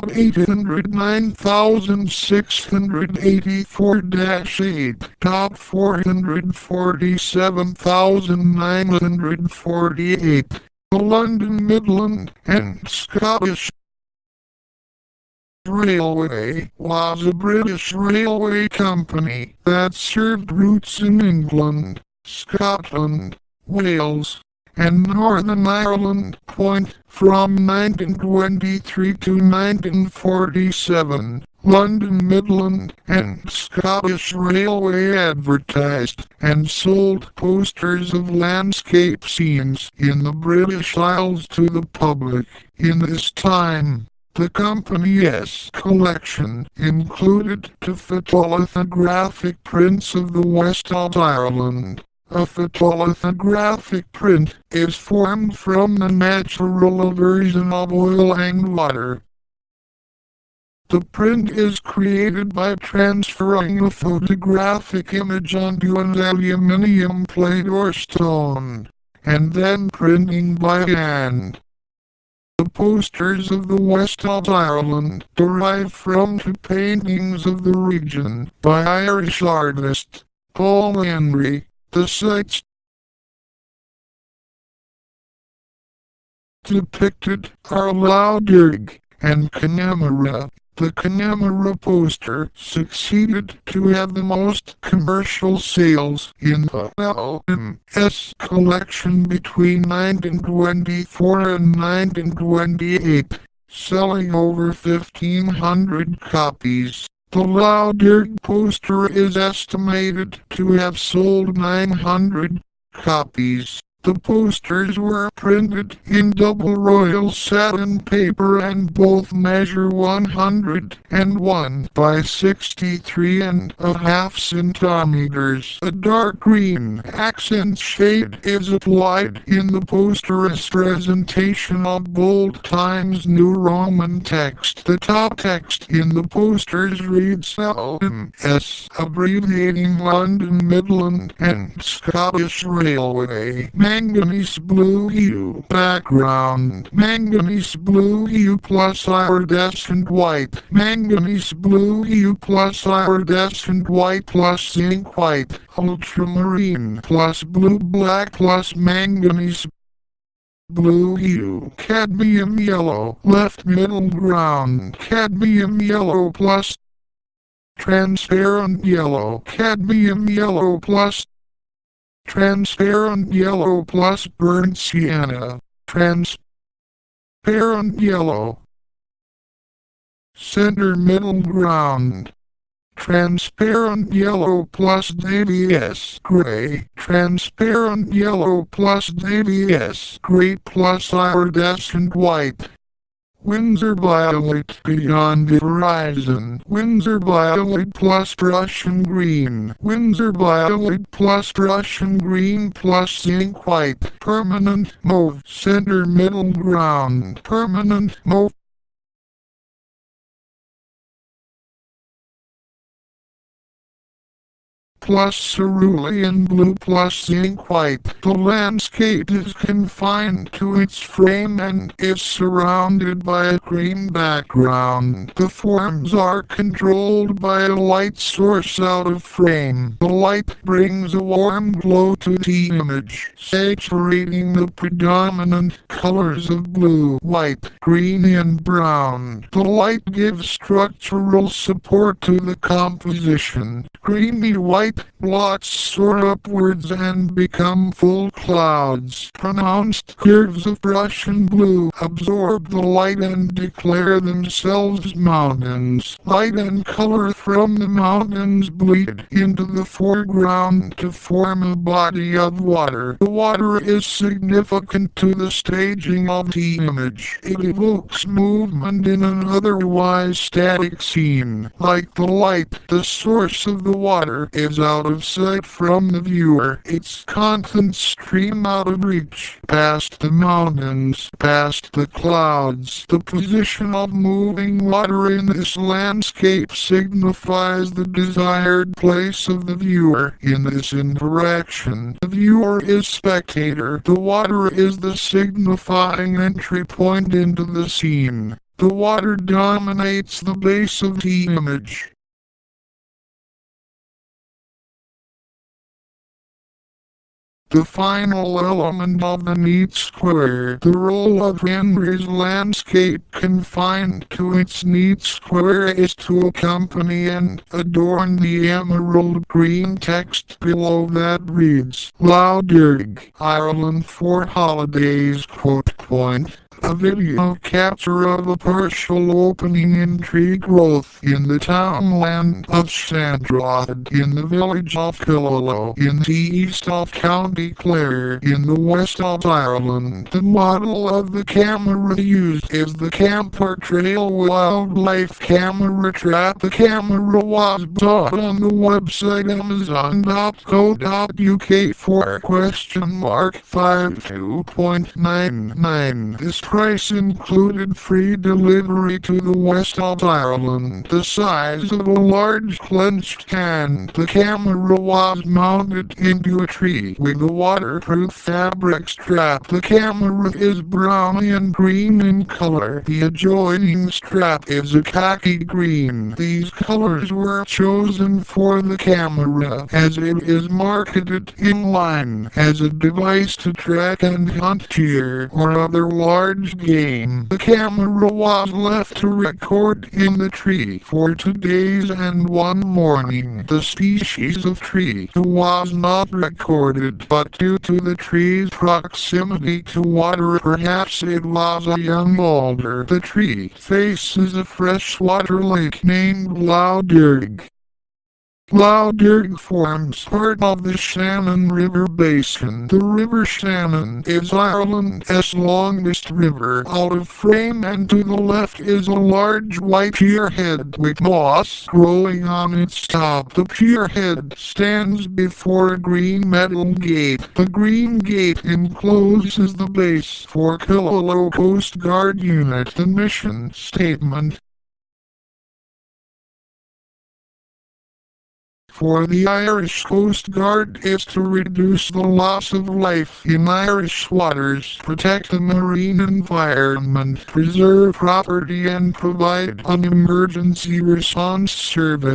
Top 809,684-8. Top 447,948. The London, Midland and Scottish Railway was a British railway company that served routes in England, Scotland, Wales, and Northern Ireland. From 1923 to 1947, London, Midland and Scottish Railway advertised and sold posters of landscape scenes in the British Isles to the public. In this time, the company's collection included two photolithographic prints of the West of Ireland. A photolithographic print is formed from the natural aversion of oil and water. The print is created by transferring a photographic image onto an aluminium plate or stone, and then printing by hand. The posters of the West of Ireland derive from two paintings of the region by Irish artist Paul Henry. The sites depicted are Lough Derg and Connemara. The Connemara poster succeeded to have the most commercial sales in the LMS collection between 1924 and 1928, selling over 1,500 copies. The Lough Derg poster is estimated to have sold 900 copies. The posters were printed in double royal satin paper and both measure 101 by 63.5 centimeters. A dark green accent shade is applied in the poster as presentation of bold Times New Roman text. The top text in the posters reads LMS, abbreviating London, Midland and Scottish Railway. Manganese blue hue. Background. Manganese blue hue plus iridescent white. Manganese blue hue plus iridescent white plus zinc white. Ultramarine plus blue black plus manganese blue hue. Cadmium yellow. Left middle ground. Cadmium yellow plus transparent yellow. Cadmium yellow plus transparent yellow plus burnt sienna. Transparent yellow. Center middle ground. Transparent yellow plus Davies gray. Transparent yellow plus Davies gray plus iridescent white. Windsor violet beyond the horizon. Windsor violet plus Prussian green. Windsor violet plus Prussian green plus zinc white. Permanent mauve. Center middle ground. Permanent mauve. Plus cerulean blue plus zinc white. The landscape is confined to its frame and is surrounded by a cream background. The forms are controlled by a light source out of frame. The light brings a warm glow to the image, saturating the predominant colors of blue, white, green and brown. The light gives structural support to the composition. Creamy white blots soar upwards and become full clouds. Pronounced curves of Prussian blue absorb the light and declare themselves mountains. Light and color from the mountains bleed into the foreground to form a body of water. The water is significant to the staging of the image. It evokes movement in an otherwise static scene. Like the light, the source of the water is out of sight from the viewer. Its contents stream out of reach, past the mountains, past the clouds. The position of moving water in this landscape signifies the desired place of the viewer in this interaction. The viewer is spectator. The water is the signifying entry point into the scene. The water dominates the base of the image. The final element of the neat square. The role of Henry's landscape confined to its neat square is to accompany and adorn the emerald green text below that reads, Lough Derg, Ireland for holidays. A video capture of a partial opening in tree growth in the townland of Shandrod in the village of Killaloe in the east of County Clare in the west of Ireland. The model of the camera used is the Camper Trail wildlife camera trap. The camera was bought on the website amazon.co.uk for $52.99. This price included free delivery to the west of Ireland. The size of a large clenched hand. The camera was mounted into a tree with a waterproof fabric strap. The camera is brown and green in color. The adjoining strap is a khaki green. These colors were chosen for the camera as it is marketed in line as a device to track and hunt deer or other large game. The camera was left to record in the tree for 2 days and 1 morning. The species of tree was not recorded, but due to the tree's proximity to water, perhaps it was a young alder. The tree faces a freshwater lake named Lough Derg. Lough Derg forms part of the Shannon River Basin. The River Shannon is Ireland's longest river. Out of frame and to the left is a large white pierhead with moss growing on its top. The pierhead stands before a green metal gate. The green gate encloses the base for Killaloe Coast Guard Unit. The mission statement for the Irish Coast Guard is to reduce the loss of life in Irish waters, protect the marine environment, preserve property and provide an emergency response service.